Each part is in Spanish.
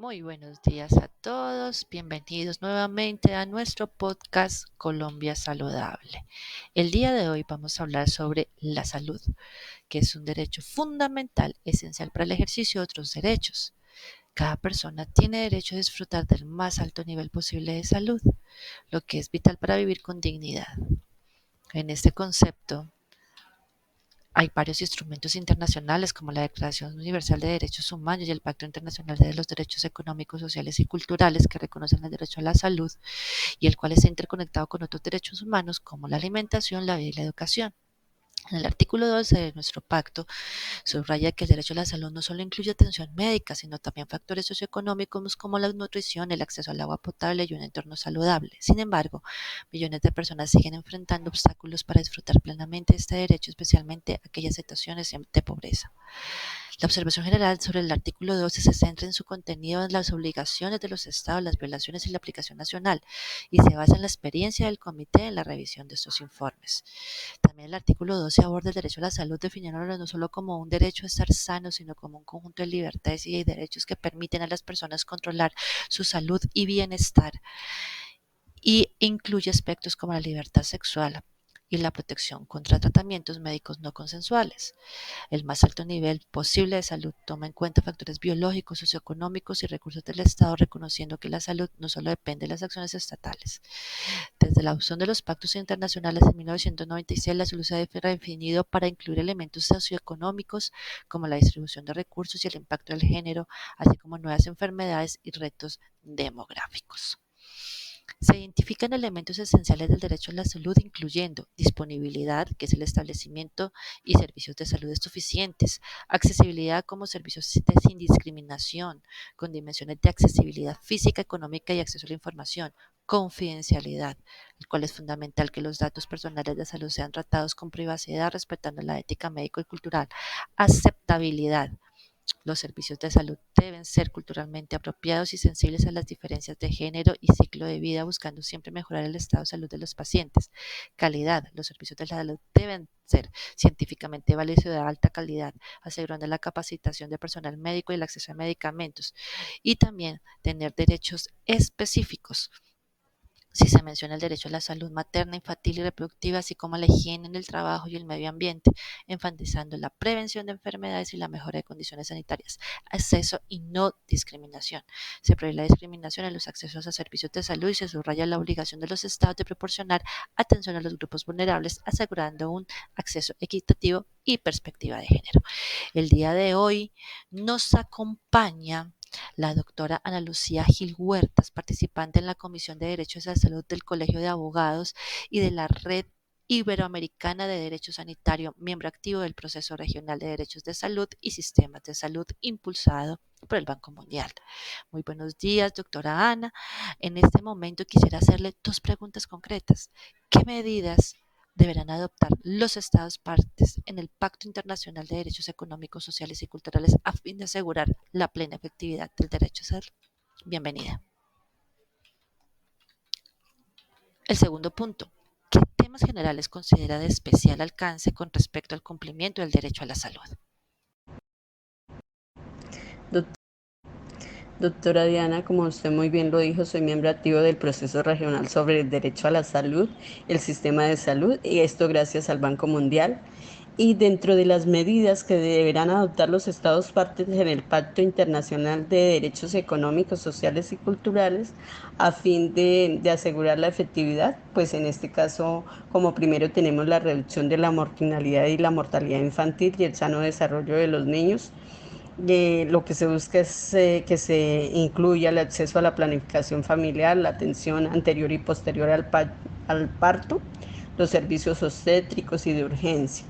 Muy buenos días a todos, bienvenidos nuevamente a nuestro podcast Colombia Saludable. El día de hoy vamos a hablar sobre la salud, que es un derecho fundamental, esencial para el ejercicio de otros derechos. Cada persona tiene derecho a disfrutar del más alto nivel posible de salud, lo que es vital para vivir con dignidad. En este concepto, hay varios instrumentos internacionales como la Declaración Universal de Derechos Humanos y el Pacto Internacional de los Derechos Económicos, Sociales y Culturales que reconocen el derecho a la salud y el cual está interconectado con otros derechos humanos como la alimentación, la vida y la educación. En el artículo 12 de nuestro pacto subraya que el derecho a la salud no solo incluye atención médica, sino también factores socioeconómicos como la nutrición, el acceso al agua potable y un entorno saludable. Sin embargo, millones de personas siguen enfrentando obstáculos para disfrutar plenamente este derecho, especialmente aquellas situaciones de pobreza. La observación general sobre el artículo 12 se centra en su contenido, en las obligaciones de los Estados, las violaciones y la aplicación nacional, y se basa en la experiencia del Comité en la revisión de estos informes. También el artículo 12 aborda el derecho a la salud, definiéndolo no solo como un derecho a estar sano, sino como un conjunto de libertades y derechos que permiten a las personas controlar su salud y bienestar, y incluye aspectos como la libertad sexual y la protección contra tratamientos médicos no consensuales. El más alto nivel posible de salud toma en cuenta factores biológicos, socioeconómicos y recursos del Estado, reconociendo que la salud no solo depende de las acciones estatales. Desde la adopción de los pactos internacionales en 1996, la salud se ha redefinido para incluir elementos socioeconómicos como la distribución de recursos y el impacto del género, así como nuevas enfermedades y retos demográficos. Se identifican elementos esenciales del derecho a la salud, incluyendo disponibilidad, que es el establecimiento y servicios de salud suficientes, accesibilidad como servicios sin discriminación, con dimensiones de accesibilidad física, económica y acceso a la información, confidencialidad, el cual es fundamental que los datos personales de salud sean tratados con privacidad, respetando la ética médico y cultural, aceptabilidad. Los servicios de salud deben ser culturalmente apropiados y sensibles a las diferencias de género y ciclo de vida, buscando siempre mejorar el estado de salud de los pacientes. Calidad. Los servicios de salud deben ser científicamente válidos y de alta calidad, asegurando la capacitación de personal médico y el acceso a medicamentos. Y también tener derechos específicos. Si se menciona el derecho a la salud materna, infantil y reproductiva, así como a la higiene en el trabajo y el medio ambiente, enfatizando la prevención de enfermedades y la mejora de condiciones sanitarias, acceso y no discriminación. Se prohíbe la discriminación en los accesos a servicios de salud y se subraya la obligación de los estados de proporcionar atención a los grupos vulnerables, asegurando un acceso equitativo y perspectiva de género. El día de hoy nos acompaña la doctora Ana Lucía Gil Huertas, participante en la Comisión de Derechos a la Salud del Colegio de Abogados y de la Red Iberoamericana de Derecho Sanitario, miembro activo del Proceso Regional de Derechos de Salud y Sistemas de Salud impulsado por el Banco Mundial. Muy buenos días, doctora Ana. En este momento quisiera hacerle dos preguntas concretas. ¿Qué medidas deberán adoptar los Estados partes en el Pacto Internacional de Derechos Económicos, Sociales y Culturales a fin de asegurar la plena efectividad del derecho a ser? Bienvenida. El segundo punto. ¿Qué temas generales considera de especial alcance con respecto al cumplimiento del derecho a la salud? Doctora Diana, como usted muy bien lo dijo, soy miembro activo del proceso regional sobre el derecho a la salud, el sistema de salud, y esto gracias al Banco Mundial. Y dentro de las medidas que deberán adoptar los Estados partes en el Pacto Internacional de Derechos Económicos, Sociales y Culturales, a fin de asegurar la efectividad, pues en este caso, como primero tenemos la reducción de la mortalidad y la mortalidad infantil y el sano desarrollo de los niños. Lo que se busca es que se incluya el acceso a la planificación familiar, la atención anterior y posterior al parto, los servicios obstétricos y de urgencia.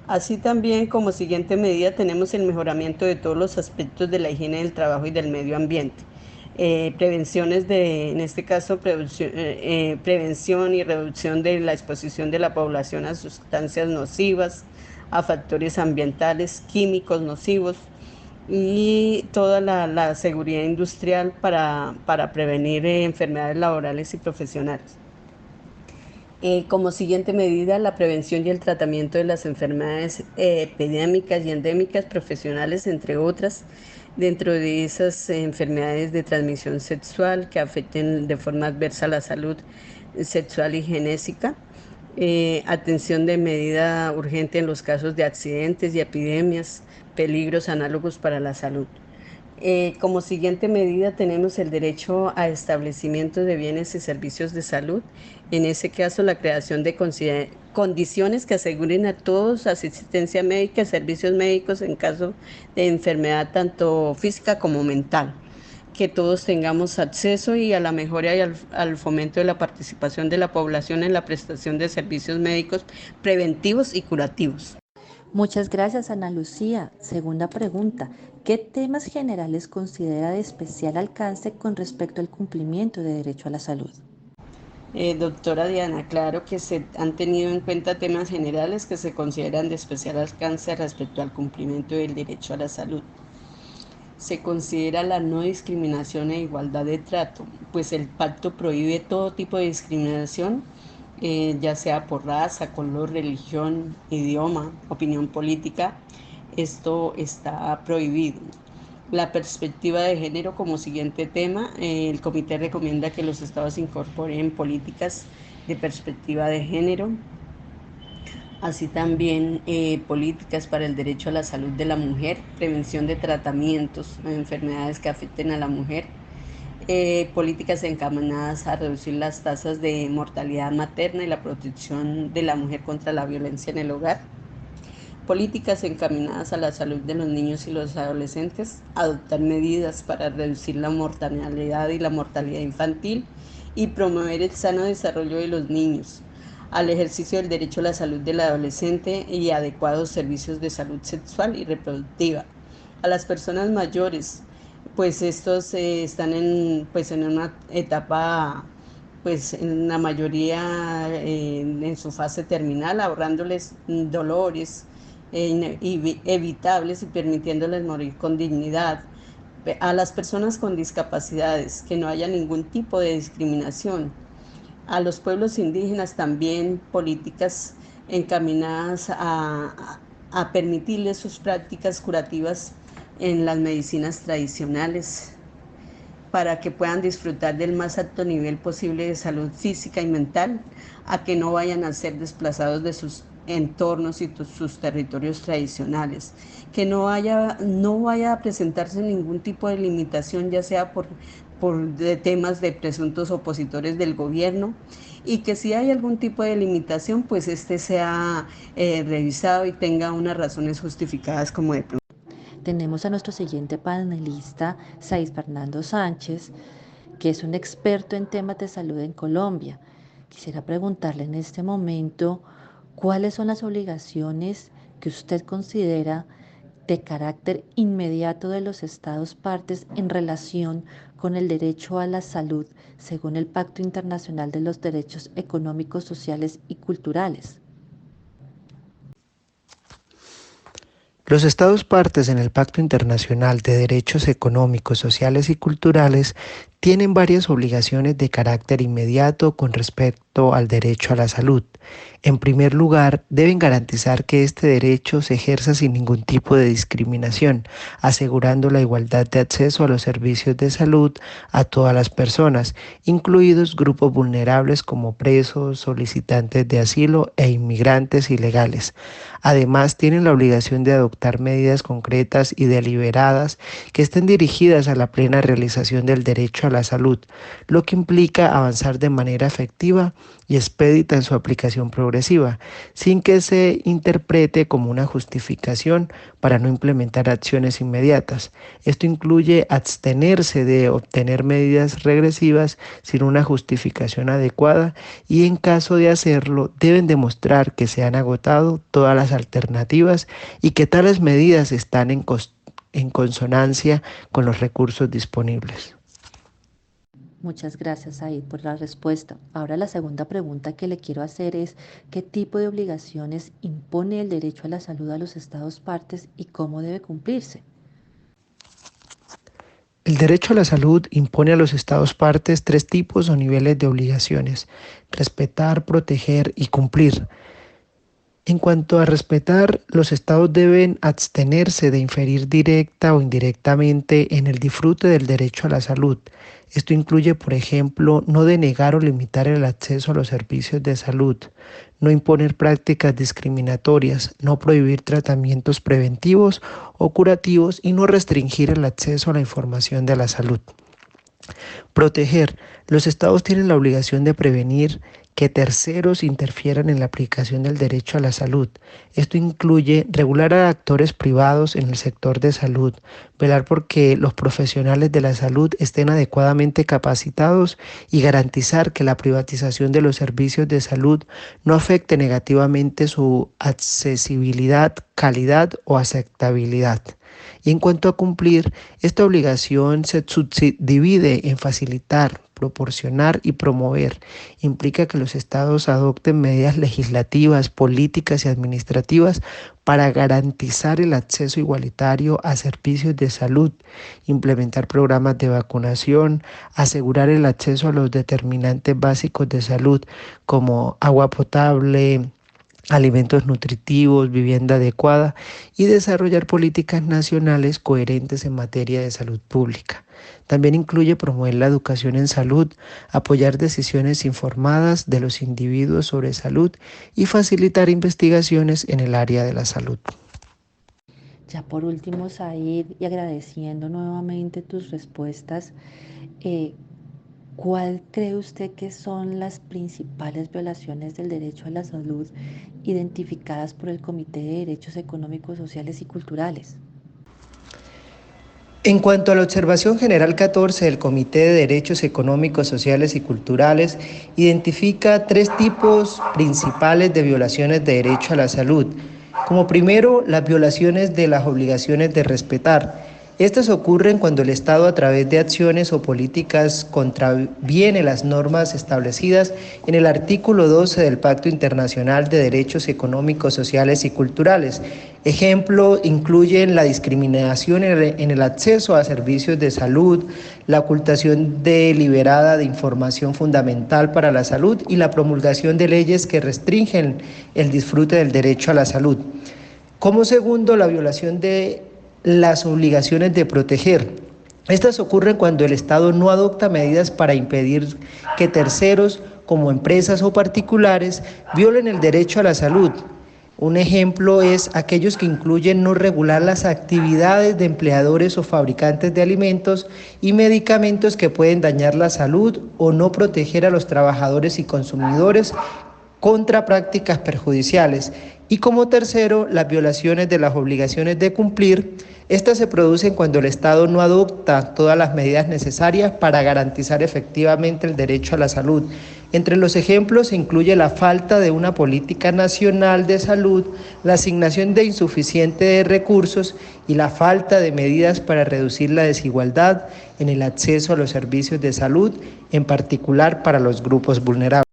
Así también, como siguiente medida, tenemos el mejoramiento de todos los aspectos de la higiene del trabajo y del medio ambiente. Prevenciones en este caso, prevención y reducción de la exposición de la población a sustancias nocivas, a factores ambientales, químicos nocivos, y toda la seguridad industrial para prevenir enfermedades laborales y profesionales. Como siguiente medida, la prevención y el tratamiento de las enfermedades epidémicas y endémicas profesionales, entre otras, Dentro de esas enfermedades de transmisión sexual que afecten de forma adversa la salud sexual y genésica, atención de medida urgente en los casos de accidentes y epidemias, peligros análogos para la salud. Como siguiente medida tenemos el derecho a establecimiento de bienes y servicios de salud. En ese caso, la creación de condiciones que aseguren a todos asistencia médica y servicios médicos en caso de enfermedad tanto física como mental. Que todos tengamos acceso y a la mejora y al fomento de la participación de la población en la prestación de servicios médicos preventivos y curativos. Muchas gracias, Ana Lucía. Segunda pregunta. ¿Qué temas generales considera de especial alcance con respecto al cumplimiento de derecho a la salud? Doctora Diana, claro que se han tenido en cuenta temas generales que se consideran de especial alcance respecto al cumplimiento del derecho a la salud. Se considera la no discriminación e igualdad de trato, pues el pacto prohíbe todo tipo de discriminación, ya sea por raza, color, religión, idioma, opinión política. Esto está prohibido. La perspectiva de género como siguiente tema, el comité recomienda que los estados incorporen políticas de perspectiva de género, así también políticas para el derecho a la salud de la mujer, prevención de tratamientos de enfermedades que afecten a la mujer, políticas encaminadas a reducir las tasas de mortalidad materna y la protección de la mujer contra la violencia en el hogar, políticas encaminadas a la salud de los niños y los adolescentes, adoptar medidas para reducir la mortalidad y la mortalidad infantil y promover el sano desarrollo de los niños, al ejercicio del derecho a la salud del adolescente y adecuados servicios de salud sexual y reproductiva. A las personas mayores, pues estos están en una etapa, pues en la mayoría en su fase terminal, ahorrándoles dolores evitables y permitiéndoles morir con dignidad. A las personas con discapacidades, que no haya ningún tipo de discriminación. A los pueblos indígenas también políticas encaminadas a permitirles sus prácticas curativas en las medicinas tradicionales para que puedan disfrutar del más alto nivel posible de salud física y mental, a que no vayan a ser desplazados de sus entornos y sus territorios tradicionales, que no vaya a presentarse ningún tipo de limitación, ya sea por temas de presuntos opositores del gobierno, y que si hay algún tipo de limitación, pues este sea revisado y tenga unas razones justificadas como de Tenemos a nuestro siguiente panelista, Saiz Fernando Sánchez, que es un experto en temas de salud en Colombia. Quisiera preguntarle en este momento cuáles son las obligaciones que usted considera de carácter inmediato de los Estados partes en relación con el derecho a la salud según el Pacto Internacional de los Derechos Económicos, Sociales y Culturales. Los Estados partes en el Pacto Internacional de Derechos Económicos, Sociales y Culturales tienen varias obligaciones de carácter inmediato con respecto al derecho a la salud. En primer lugar, deben garantizar que este derecho se ejerza sin ningún tipo de discriminación, asegurando la igualdad de acceso a los servicios de salud a todas las personas, incluidos grupos vulnerables como presos, solicitantes de asilo e inmigrantes ilegales. Además, tienen la obligación de adoptar medidas concretas y deliberadas que estén dirigidas a la plena realización del derecho a la salud, lo que implica avanzar de manera efectiva y expedita en su aplicación progresiva, sin que se interprete como una justificación para no implementar acciones inmediatas. Esto incluye abstenerse de obtener medidas regresivas sin una justificación adecuada y en caso de hacerlo deben demostrar que se han agotado todas las alternativas y que tales medidas están en consonancia con los recursos disponibles. Muchas gracias, Aid, por la respuesta. Ahora la segunda pregunta que le quiero hacer es, ¿qué tipo de obligaciones impone el derecho a la salud a los Estados partes y cómo debe cumplirse? El derecho a la salud impone a los Estados partes tres tipos o niveles de obligaciones: respetar, proteger y cumplir. En cuanto a respetar, los estados deben abstenerse de inferir directa o indirectamente en el disfrute del derecho a la salud. Esto incluye, por ejemplo, no denegar o limitar el acceso a los servicios de salud, no imponer prácticas discriminatorias, no prohibir tratamientos preventivos o curativos y no restringir el acceso a la información de la salud. Proteger. Los estados tienen la obligación de prevenir que terceros interfieran en la aplicación del derecho a la salud. Esto incluye regular a actores privados en el sector de salud, velar por que los profesionales de la salud estén adecuadamente capacitados y garantizar que la privatización de los servicios de salud no afecte negativamente su accesibilidad, calidad o aceptabilidad. Y en cuanto a cumplir, esta obligación se subdivide en facilitar, proporcionar y promover. Implica que los estados adopten medidas legislativas, políticas y administrativas para garantizar el acceso igualitario a servicios de salud, implementar programas de vacunación, asegurar el acceso a los determinantes básicos de salud como agua potable, alimentos nutritivos, vivienda adecuada y desarrollar políticas nacionales coherentes en materia de salud pública. También incluye promover la educación en salud, apoyar decisiones informadas de los individuos sobre salud y facilitar investigaciones en el área de la salud. Ya por último, Said, y agradeciendo nuevamente tus respuestas, ¿cuál cree usted que son las principales violaciones del derecho a la salud identificadas por el Comité de Derechos Económicos, Sociales y Culturales? En cuanto a la observación general 14 del Comité de Derechos Económicos, Sociales y Culturales, identifica tres tipos principales de violaciones de derecho a la salud. Como primero, las violaciones de las obligaciones de respetar. Estas ocurren cuando el Estado, a través de acciones o políticas, contraviene las normas establecidas en el artículo 12 del Pacto Internacional de Derechos Económicos, Sociales y Culturales. Ejemplo, incluyen la discriminación en el acceso a servicios de salud, la ocultación deliberada de información fundamental para la salud y la promulgación de leyes que restringen el disfrute del derecho a la salud. Como segundo, la violación de las obligaciones de proteger. Estas ocurren cuando el Estado no adopta medidas para impedir que terceros, como empresas o particulares, violen el derecho a la salud. Un ejemplo es aquellos que incluyen no regular las actividades de empleadores o fabricantes de alimentos y medicamentos que pueden dañar la salud o no proteger a los trabajadores y consumidores contra prácticas perjudiciales. Y como tercero, las violaciones de las obligaciones de cumplir. Estas se producen cuando el Estado no adopta todas las medidas necesarias para garantizar efectivamente el derecho a la salud. Entre los ejemplos se incluye la falta de una política nacional de salud, la asignación de insuficientes recursos y la falta de medidas para reducir la desigualdad en el acceso a los servicios de salud, en particular para los grupos vulnerables.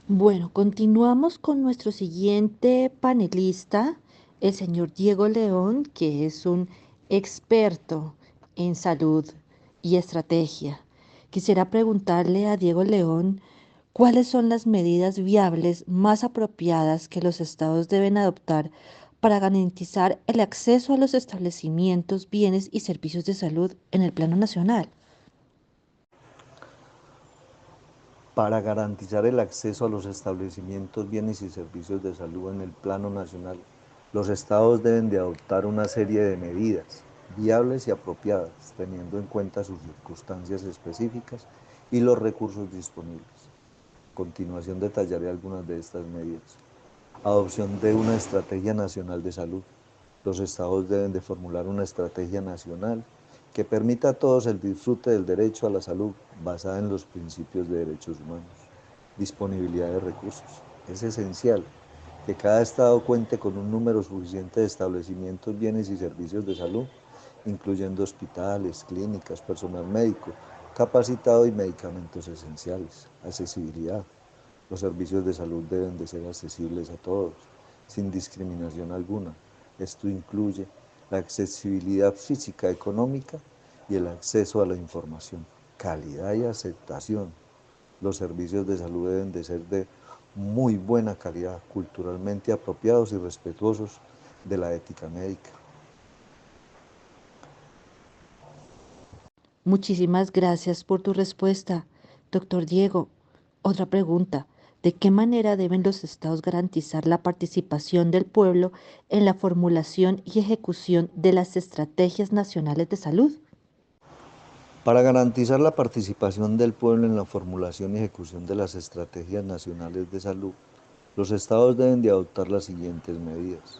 Bueno, continuamos con nuestro siguiente panelista, el señor Diego León, que es un experto en salud y estrategia. Quisiera preguntarle a Diego León cuáles son las medidas viables más apropiadas que los estados deben adoptar para garantizar el acceso a los establecimientos, bienes y servicios de salud en el plano nacional. Para garantizar el acceso a los establecimientos, bienes y servicios de salud en el plano nacional, los estados deben de adoptar una serie de medidas viables y apropiadas, teniendo en cuenta sus circunstancias específicas y los recursos disponibles. A continuación detallaré algunas de estas medidas. Adopción de una estrategia nacional de salud. Los estados deben de formular una estrategia nacional que permita a todos el disfrute del derecho a la salud basada en los principios de derechos humanos. Disponibilidad de recursos. Es esencial que cada estado cuente con un número suficiente de establecimientos, bienes y servicios de salud, incluyendo hospitales, clínicas, personal médico capacitado y medicamentos esenciales. Accesibilidad. Los servicios de salud deben de ser accesibles a todos, sin discriminación alguna. Esto incluye la accesibilidad física, económica y el acceso a la información. Calidad y aceptación. Los servicios de salud deben de ser de muy buena calidad, culturalmente apropiados y respetuosos de la ética médica. Muchísimas gracias por tu respuesta, doctor Diego. Otra pregunta. ¿De qué manera deben los estados garantizar la participación del pueblo en la formulación y ejecución de las estrategias nacionales de salud? Para garantizar la participación del pueblo en la formulación y ejecución de las estrategias nacionales de salud, los estados deben de adoptar las siguientes medidas.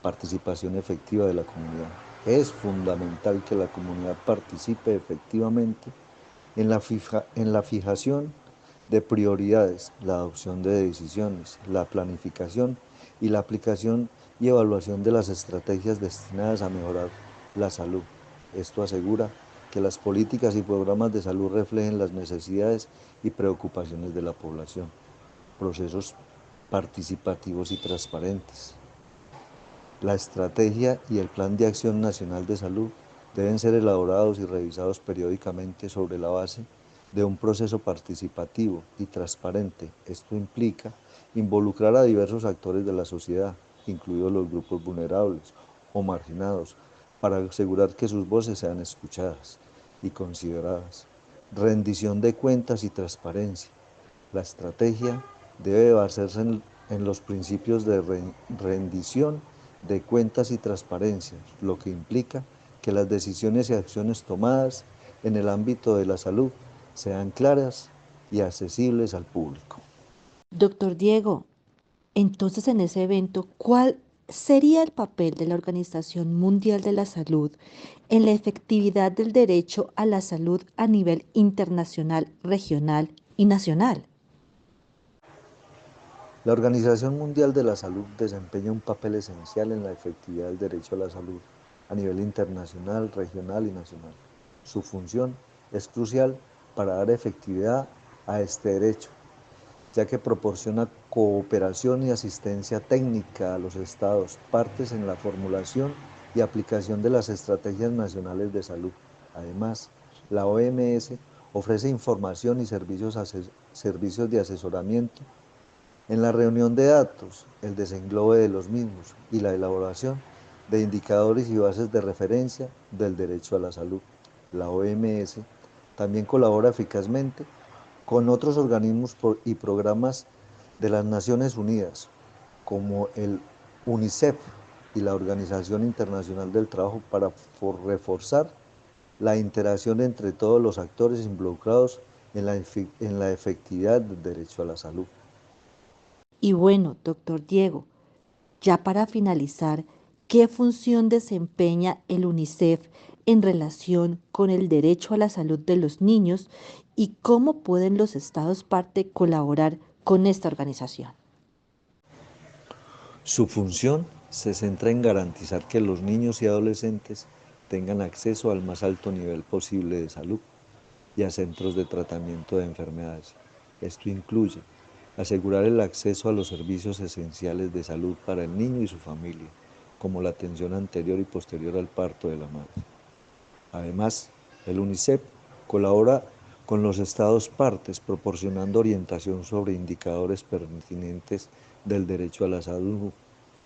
Participación efectiva de la comunidad. Es fundamental que la comunidad participe efectivamente en la fijación de prioridades, la adopción de decisiones, la planificación y la aplicación y evaluación de las estrategias destinadas a mejorar la salud. Esto asegura que las políticas y programas de salud reflejen las necesidades y preocupaciones de la población. Procesos participativos y transparentes. La estrategia y el Plan de Acción Nacional de Salud deben ser elaborados y revisados periódicamente sobre la base de un proceso participativo y transparente. Esto implica involucrar a diversos actores de la sociedad, incluidos los grupos vulnerables o marginados, para asegurar que sus voces sean escuchadas y consideradas. Rendición de cuentas y transparencia. La estrategia debe basarse en los principios de rendición de cuentas y transparencia, lo que implica que las decisiones y acciones tomadas en el ámbito de la salud sean claras y accesibles al público. Doctor Diego, entonces en ese evento, ¿cuál sería el papel de la Organización Mundial de la Salud en la efectividad del derecho a la salud a nivel internacional, regional y nacional? La Organización Mundial de la Salud desempeña un papel esencial en la efectividad del derecho a la salud a nivel internacional, regional y nacional. Su función es crucial para dar efectividad a este derecho, ya que proporciona cooperación y asistencia técnica a los estados partes en la formulación y aplicación de las estrategias nacionales de salud. Además, la OMS ofrece información y servicios de asesoramiento en la reunión de datos, el desenglobe de los mismos y la elaboración de indicadores y bases de referencia del derecho a la salud. La OMS también colabora eficazmente con otros organismos y programas de las Naciones Unidas, como el UNICEF y la Organización Internacional del Trabajo, para reforzar la interacción entre todos los actores involucrados en la efectividad del derecho a la salud. Y bueno, doctor Diego, ya para finalizar, ¿qué función desempeña el UNICEF en relación con el derecho a la salud de los niños y cómo pueden los estados parte colaborar con esta organización? Su función se centra en garantizar que los niños y adolescentes tengan acceso al más alto nivel posible de salud y a centros de tratamiento de enfermedades. Esto incluye asegurar el acceso a los servicios esenciales de salud para el niño y su familia, como la atención anterior y posterior al parto de la madre. Además, el UNICEF colabora con los estados partes, proporcionando orientación sobre indicadores pertinentes del derecho a la salud,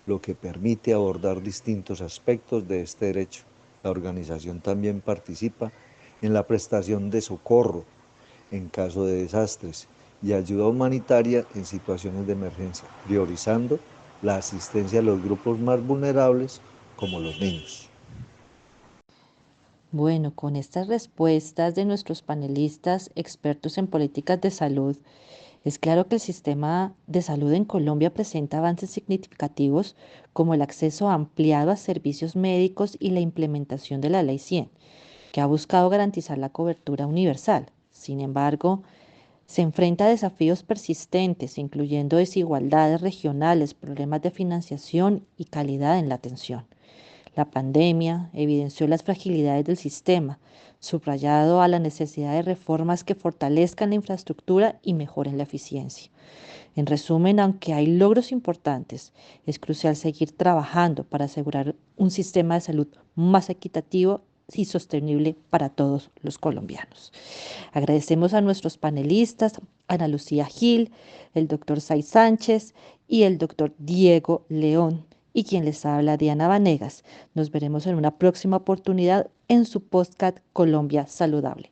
lo que permite abordar distintos aspectos de este derecho. La organización también participa en la prestación de socorro en caso de desastres y ayuda humanitaria en situaciones de emergencia, priorizando la asistencia a los grupos más vulnerables como los niños. Bueno, con estas respuestas de nuestros panelistas expertos en políticas de salud, es claro que el sistema de salud en Colombia presenta avances significativos como el acceso ampliado a servicios médicos y la implementación de la Ley 100, que ha buscado garantizar la cobertura universal. Sin embargo, se enfrenta a desafíos persistentes, incluyendo desigualdades regionales, problemas de financiación y calidad en la atención. La pandemia evidenció las fragilidades del sistema, subrayado a la necesidad de reformas que fortalezcan la infraestructura y mejoren la eficiencia. En resumen, aunque hay logros importantes, es crucial seguir trabajando para asegurar un sistema de salud más equitativo y sostenible para todos los colombianos. Agradecemos a nuestros panelistas, Ana Lucía Gil, el doctor Say Sánchez y el doctor Diego León, y quien les habla, Diana Vanegas. Nos veremos en una próxima oportunidad en su podcast Colombia Saludable.